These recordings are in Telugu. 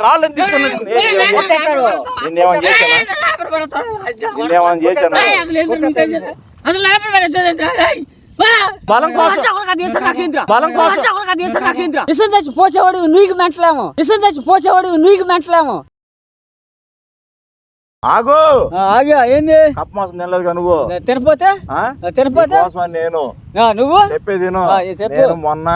రాళ్ళని తీసుకున్నా పోసేవాడు నీకు మెంటలేమో ఆగు ఆగా ఏంది కప్ప మాసం తినలేదుగా నువ్వు తినపోతే నేను నువ్వు చెప్పేది మొన్న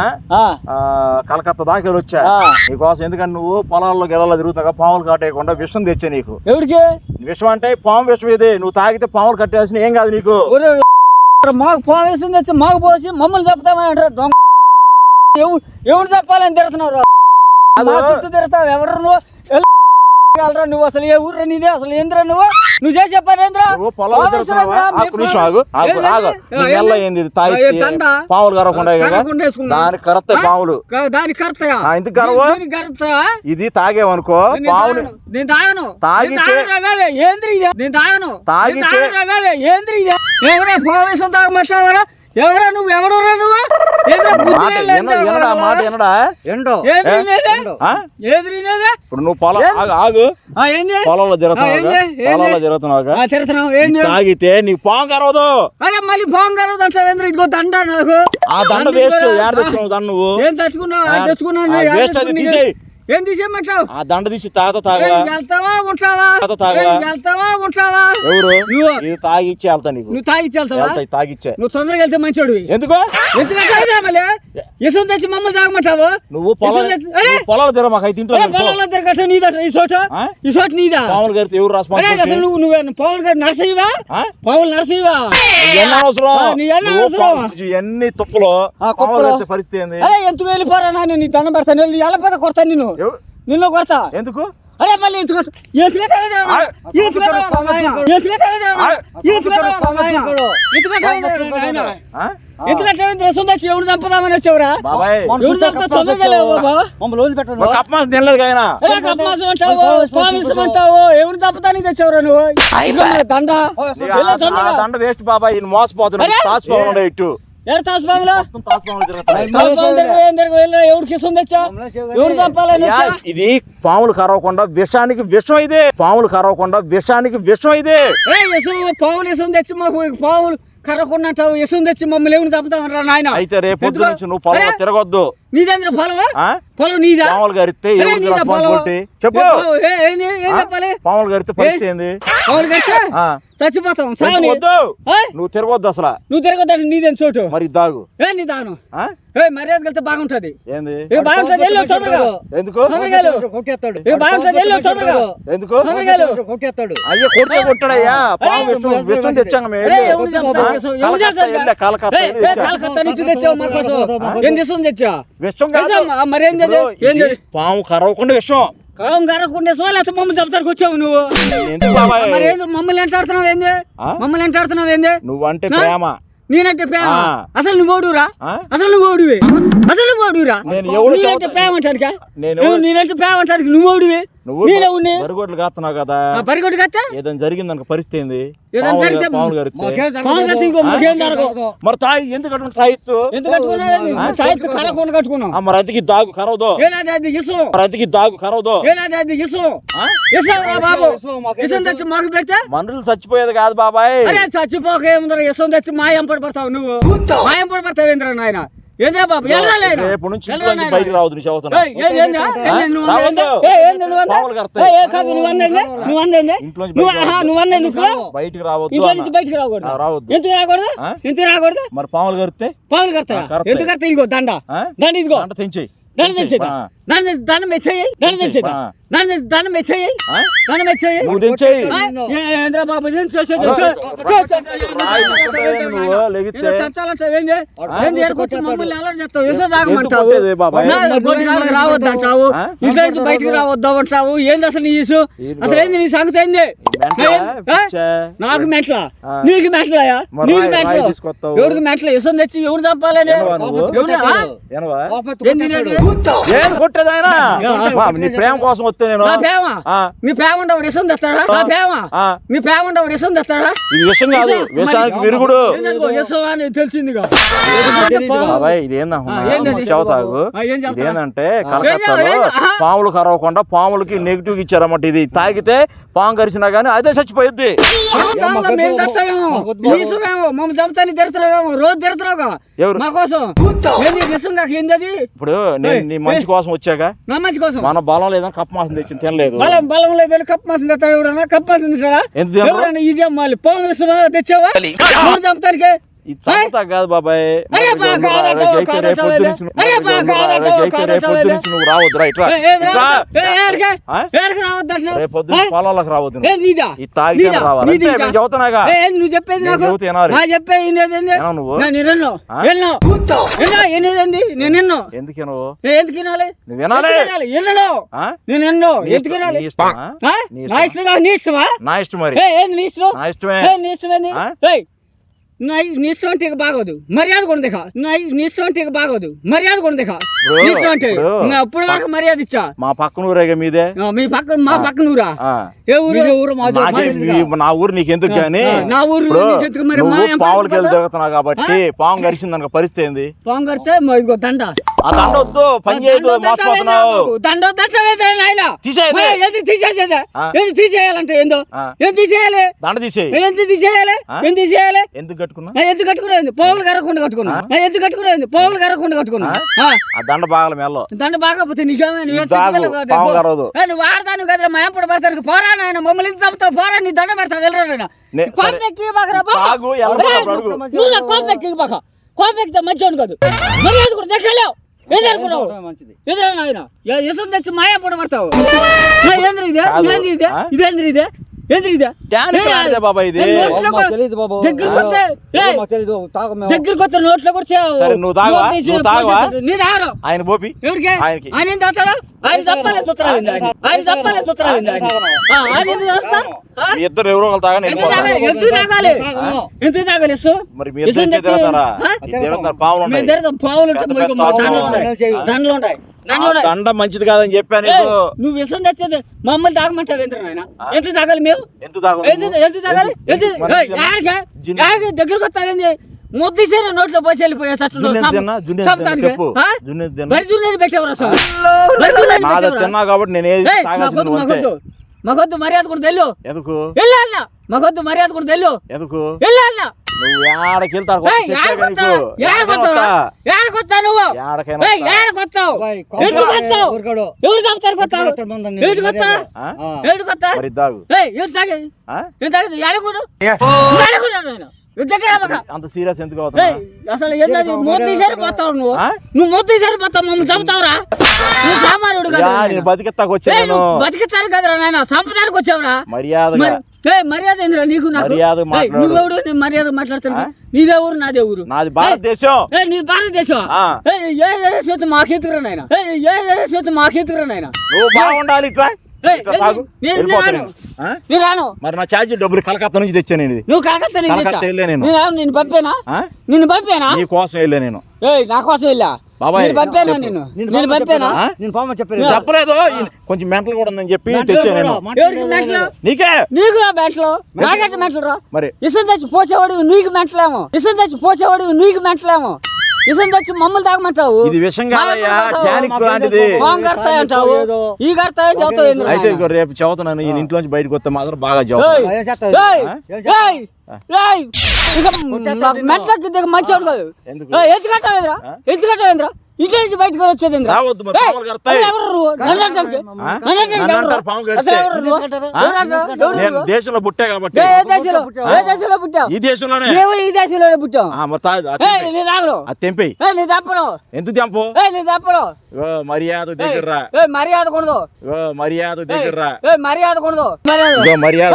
కలకత్తా దాకా వచ్చా నీకోసం. ఎందుకంటే నువ్వు పొలాల్లో గెలలో తిరుగుతాగా పాములు కాటేయకుండా విషం తెచ్చా నీకు. ఎవరికి విషం అంటే పాము విషం ఇది. నువ్వు తాగితే పాములు కట్టేసిన ఏం కాదు నీకు. మాకు పాము విషం తెచ్చి మాకు పోసి మమ్మల్ని చెప్తామని అంటారు. ఎవరు చెప్పాలని తిడుతున్నారు చుట్టూ తిరుగుతావు. ఎవరు నువ్వు అసలు ఏ ఊర్రా నీదే? అసలు ఏంద్రా నువ్వు చేసే పని ఏంద్రా? పాములు కరవకుండా దానికి కరెక్ట్ పాములు ఎందుకు కరవ? ఇది తాగేవనుకో పాములు నేను తాగను. ఏంద్రీ నేను తాగను. ఏంద్రీ పావేశం తాగమంటావరా? ఎవరా నువ్వు? ఎవడరా నువ్వు? ఇప్పుడు నువ్వు పొలంలో జరుగుతున్నావు తాగితే నీకు పాము కరవదు. అరే మళ్ళీ పాము కరవదు అంటే ఇదిగో దండ నాకు. ఆ దండ వేస్ట్. ఏడ తెచ్చుకున్నావు దండ? నువ్వు ఏం తెచ్చుకున్నావు? ఏం తీసేయమంటావు? ఆ దండ తీసి వెళ్తావా ఉంటావా? ఎవరు? ఇది తాగిచ్చి వెళ్తా నీకు. నువ్వు తాగిచ్చి వెళ్తావా? తాగిచ్చే నువ్వు తొందరగా వెళ్తే మంచోడు. ఎందుకు మళ్ళీ ఇసం తెచ్చి మమ్మల్ని తాగమంటావు? నువ్వు పొలాలు తిరగ మాకు అయితే పొలంలో తిరగట నీదట. ఈ చోట నీదా? పాములు గారి ఎవరు రాసు? అసలు నువ్వు పవన్ గారు నరసయ్యవా? పవన్ నరసయ్యవా? ఎన్ని తుప్పలు పరిస్థితి ఏంది? అరే ఎందుకు వెళ్ళిపోరా? నీ దండం పెడతాను. ఎల్లపోతే కొడతాను నిన్ను కొడతా. ఎందుకు? అరే మళ్ళీ ఎందుకు ఎవరు చంపుదామని వచ్చావురా? ఎవరు చంపుతా? తొందరగా అంటావు. ఎవరు చంపుతానికి తెచ్చావురా నువ్వు? దండ వేస్ట్ బాబాయ్. మోసపోతున్నాడు ఇటు ఎవరికి తెచ్చా? ఎవరు చంపాలని? ఇది పాములు కరవకుండా విషానికి విషం ఇదే. పాములు కరవకుండా విషానికి విషం ఇదే. పాములు విషం తెచ్చి మాకు పాములు కరవకుండా అంటావు. విషం తెచ్చి మమ్మల్ని ఎవరు చంపుతామరా నాయన? అయితే రేపు నుంచి నువ్వు పొలం తిరగొద్దు. నీదేంద్ర పొలం నీదా? పాములు గరిస్తే చెప్పు. పాములు గరిస్తే పరిస్థితి ఏంది? చచ్చిపోతాం. నువ్వు తిరగొద్దు. అసలు నువ్వు తిరగొద్దు. నీదేం చోటు? మరి దాగు. నీ దాను మర్యాద వెళ్తే బాగుంటది. ఏంది బాగుంటది? ఎందుకు? ఎందుకు? అయ్యో కొడితే కొట్టాడయ్యా. పాము విషం తెచ్చాం పాము కరవకుండా విషం. కాలం కరవకుండా లేకపోతే మమ్మల్ని చెప్తానికి వచ్చావు నువ్వు. మమ్మల్ని ఎంటాడుతున్నావు ఏంది? మమ్మల్ని ఎంటాడుతున్నావు ఏంది? నువ్వంటే ప్రేమ. నేనంటే ప్రేమ? అసలు నువ్వు ఓడురా? అసలు నువ్వు ఓడివి? నేనంటే ప్రేమ అంటాడు. నేనంటే ప్రేమ అంటాడు. నువ్వు ఓడివి. బరిగొడ్లు కాస్తున్నావు కదా. బరిగొడ్డు కట్టా ఏదైనా జరిగిందనుకో పరిస్థితి ఏంది? మరి తాయి ఎందుకు కట్టుకున్నావు? మరి అతికి దాగు కరవదు. అతికి దాగు కరవదు. మాకు పెడితే మనుషులు చచ్చిపోయేది కాదు బాబాయ్. చచ్చిపోక ఏముందరూ ఇసం తెచ్చి మాయం పడిపడతావు. నువ్వు మాయం పడిపడతావు ఏంద్రా నాయన? ఏంద్రా బాబు రేపు నుంచి బయటకు రావద్దు. బయటకు రావద్దు. ఎందుకు రాకూడదు? మరి పాములు కడితే పాములు కడతా. ఎందుకు కడతా? ఇదిగో దండ. ఇదిగో తెంచి దండం తెచ్చేదా? దండం మెచ్చేయి. దండం మెచ్చేయి. బాబు మమ్మల్ని ఎలా చెప్తావు? విష తాగమంటావు. రావద్దంటావు. ఇంట్లో నుంచి బయటకు రావద్దాం అంటావు. ఏంది అసలు నీ ఇసు? అసలు ఏంది నీ సంగతి? ఏంది? నాకు మెట్లా? నీకు మెట్లయా? నీకు మెట్ల? ఎవరికి మెట్ల? ఇసం తెచ్చి ఎవరు చంపాలని? నీ ప్రేమ కోసం వస్తే నేను నీ ప్రేమ ఉండవు ఇసం తెస్తాడా? నా ప్రేమ నీ ప్రేమ ఉండవు ఇసం తెస్తాడా? ఇది విషం కాదు. విషానికి విరుగుడు. అని తెలిసిందిగా బాబాయ్ ఇదేందా చెబుతాగు ఇదేంటంటే కలకత్తాలో పాములు కరవకుండా పాములకి నెగిటివ్ ఇచ్చారన్నమాట. ఇది తాగితే పాము కరిచినా గానీ అదే చచ్చిపోయింది. మమ్మల్ని చంపుతానికి తిరుగుతున్నావేమో, రోజు తిరుగుతున్నావుగా మా కోసం. ఇప్పుడు నేను నీ మంచి కోసం వచ్చాక నా మంచి కోసం మన బలం లేదని కప్ప మాసం తెచ్చింది తినలేదు. బలం లేదని కప్ప మాసం తెస్తాడు ఎవడన్నా? కప్ప మాసం తెచ్చాడా? ఇదే మళ్ళీ పాము తెచ్చావా చంపుతానికి? ఇది చంపుతా కాదు బాబాయ్, నువ్వు రావద్దు రైట్ రేపొద్దు పొలాలకు రావద్దు, ఇది తాగి రావాలి. చదువుతున్నాగా నువ్వు చెప్పేది నాకు చెప్పేది నువ్వు నేను ఎందుకు ఎందుకు వినాలి? నువ్వు వినాలి. నేను ఎందుకు వినాలి? నీ ఇష్టమా? నా ఇష్టం మరి, నీ ఇష్టం నా ఇష్టమే. నీ ఇష్టమేంది? నీ ఇష్టం అంటే బాగోదు, మర్యాద కూడా దిఖా. నీ ఇష్టం అంటే బాగోదు, మర్యాద కూడా దిఖా. నీ ఇష్టం అంటే అప్పుడు దాకా మర్యాద ఇచ్చా. మా పక్కన ఊరేగా మీదే? మీ పక్కన మా పక్కన ఊరా? ఏ ఊరు? నా ఊరు నీకెందుకు గానీ? నా ఊరు మరి పావులకి వెళ్ళి తిరుగుతున్నావు కాబట్టి పాము గరిచింది అనుకో పరిస్థితి ఏంది? పాము గరిస్తే దండ. ఆ దండ వద్దు, పని చేయదు, మోసపోతున్నావు. దండ ఆయన తీసేయాలంటే ఏందో? ఏం తీసేయాలి? దండ తీసేయి. ఎందుకు తీసేయాలి? ఏం తీసేయాలి? ఎందుకు కట్టుకున్నా? ఎందుకు కట్టుకునేది? పోగులు కరగకుండా కట్టుకున్నా. ఎందుకు కట్టుకునేది? పోగులు కరగకుండా కట్టుకున్నా. ఆ దండ బాగా మెల్లో. దండ బాగపోతే నీకేమే? నువ్వు ఆడతాను కదా మా ఎప్పుడు పడతాను. పోరా నాయన, మమ్మల్ని ఇంత చంపుతావు. పోరా, నీ దండ పెడతావు. వెళ్ళరా కోపెక్కి బాగా కోపెక్కితే మంచివాడు కాదు. మర్యాద కూడా దక్షలేవు. ఏదనుకున్నావు? ఎదురైనా ఆయన యశం తెచ్చి మాయా పొడ పడతావు. ఏంద్రీ ఇదే? ఇదేంద్రీ ఇదే? దగ్గరికి వస్తే నోట్లో కూడా ఆయన పోపి ఆయన ఏం తాగుతాడు? ఆయన చెప్పాలి ఇద్దరు ఎవరో ఎందుకు తాగాలి? పావులు దండలు ఉంటాయి. దండ మంచిది కాదని చెప్పాను. నువ్వు విషం తెచ్చేది మమ్మల్ని తాగమంటావు. ఎంత నాయన? ఎంత తాగాలి మేము? ఎంత తాగాలి? దగ్గరకు వస్తావేంది? ముద్దిసేన నోట్లో పోసి వెళ్ళిపోయేటట్టు తిన్నా కాబట్టి మాకొద్దు మర్యాద కూడా తెలు. ఎందుకు మాకొద్దు మర్యాద కూడా తెలు. ఎందుకు వెళ్ళాలా? నువ్వు ఏడకెళ్తావు? ఎవరు చంపుతారు? కొత్తావు అంత సీరియస్ ఎందుకు అసలు మోదీ సరిపోతావు. నువ్వు మోదీ సరిపోతావు, మమ్మల్ని చంపుతావురా? నువ్వు సామాన్యుడు కదా, బతికెత్తాకు వచ్చాను. బతికిస్తాను కదరా నాయన, చంపడానికి వచ్చావురా? మర్యాద మర్యాద ఏంద్రా నీకు? నువ్వెవడు? నేను మర్యాద మాట్లాడుతున్నా. నీదే ఊరు, నాదే ఊరు. నాది భారతదేశం. నీది భారతదేశం. మాకెత్తుకురా నాయన, మాకెత్తుకురా నాయన. నువ్వు బాగుండాలి. నేను రాను. మరి నా ఛార్జీ డబ్బులు కలకత్తా నుంచి తెచ్చాను. నువ్వు కలకత్తా వెళ్ళే నేను పంపేనా? నిన్ను పంపేనా? నీ కోసం వెళ్ళా నేను. నా కోసం వెళ్ళా బాబాయ్? పంపేనా? నేను పంపేనా? చెప్పలేదు. కొంచెం మెంటల్ కూడా ఉందని చెప్పి తెచ్చాను. నీకే? నీకు మెంటలు? నాకంటే మెంటలు రా. మరి ఇసం తెచ్చి పోసేవాడు నీకు మెంటలేమో. ఇసం తెచ్చి పోసేవాడు నీకు మెంటలేమో. ఇసం తెచ్చి మమ్మల్ని తాగమంటావు. ఇది విషయం కాదయ్యా, టానిక్ లాంటిది. అంటావు ఈ గడతాయి చదువుతావు. అయితే రేపు చదువుతున్నాను. ఈ ఇంట్లోంచి బయటకు వస్తే మాత్రం బాగా చదువుతావు. మెట్లకి మంచివాడు కాదు. ఎందుకంటావేంద్రా? ఇంటి నుంచి బయటకు వచ్చేది దేశంలో పుట్టా కాబట్టి. ఈ దేశంలోనే పుట్టాం. తెంపి నీ తప్పను. ఎందుకు తెంపు? నీ తప్పను. మర్యాద దగ్గర మర్యాద కొడదు. మర్యాద దగ్గర మర్యాద కొడదు. మర్యాద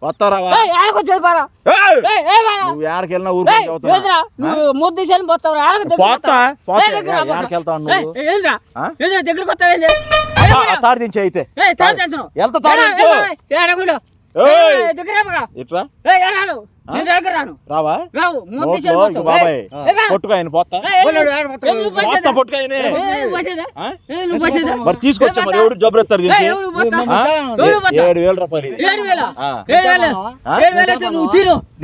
వస్తారా? నువ్వు యాడికి వెళ్ళినా ఊరు నువ్వు ముద్దు పోతావు. తాడి దించి అయితే దగ్గరికి ఇట్లా రాను నేను దగ్గర రాను రావా రావు నోట్లో బాబాయ్ పొట్టుకు ఆయన పోతా మొత్తం పొట్టుకు ఆయన మరి తీసుకొచ్చా మరి ఎవడు జబరెత్తారు దీనికి 7,000 రూపాయలు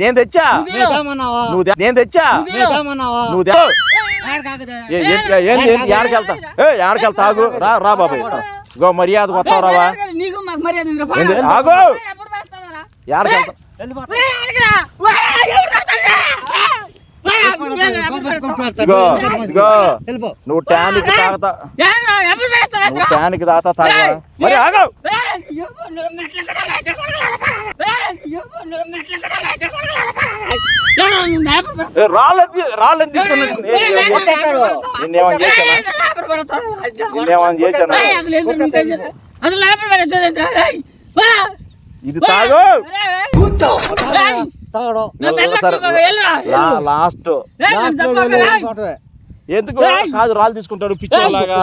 నేను తెచ్చా నేను తెచ్చా నువ్వు ఏడకెళ్తా ఏడకెళ్తా ఆగు రా బాబాయ్ గో మర్యాద వస్తావు రావా ఆగు ఏడకెళ్తా నువ్వు ట్యానికి తాగుతా నువ్వు ట్యానికి తాగుతా తాగా మరి ఆగవు రాళ్ళని తీసుకున్నా నిన్నేమని చేశానా నిన్నేమని చేశానా ఇది తాగు లాస్ట్ ఎందుకు కాదు రాళ్ళు తీసుకుంటాడు పిచ్చోలాగా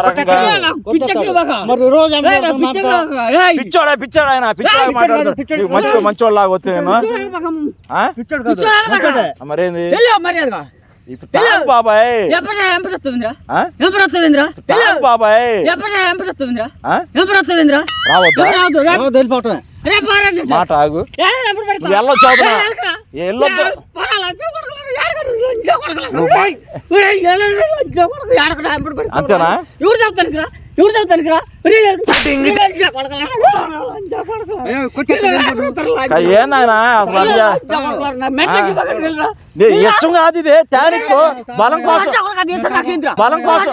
పిచ్చోడా ఆయన పిచ్చోడా మాట్లాడతాడు మంచోళ్ళలాగా వస్తే మరేంది బాబాయ్ బాబాయ్ మాట ఆగు వెళ్ళొచ్చు వెళ్ళొద్దు అంతేనా ఎవరు చెప్తాను ఎవరు చెప్తాను ఏందైనా ఇష్టం కాదు ఇది టానిక్ బలం కోసం బలం కోసం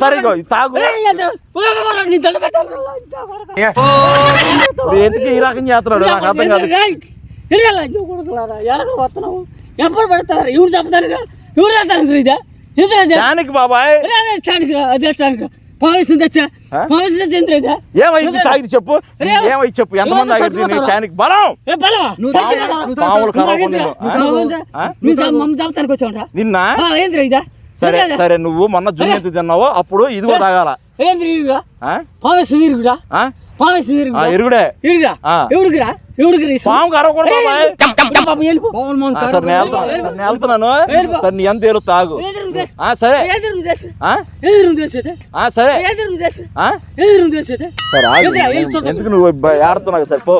సరే తాగు ఎందుకు ఈ రకం చేస్తున్నాడు నాకు అర్థం కాదు ఎప్పుడు పెడతారు ఎవరు చెప్తారు ఎవరు చెప్తారు ఇదే టానిక్ బాబాయ్ అదే ఏమైంది తాగి చెప్పు ఏమై చెప్పు ఎంతమంది తాగి టానిక్ బలం పాములు నిన్న సరే సరే నువ్వు మొన్న జున్నెత్తి తిన్నావు అప్పుడు ఇది కూడా తాగాల ఎరుగుడే పాము కరవకూడదు వెళ్తున్నాను సరే నీ ఎంత ఏరు తాగు సరే సరే సరే ఎందుకు నువ్వు ఏడుతున్నావు సరే పో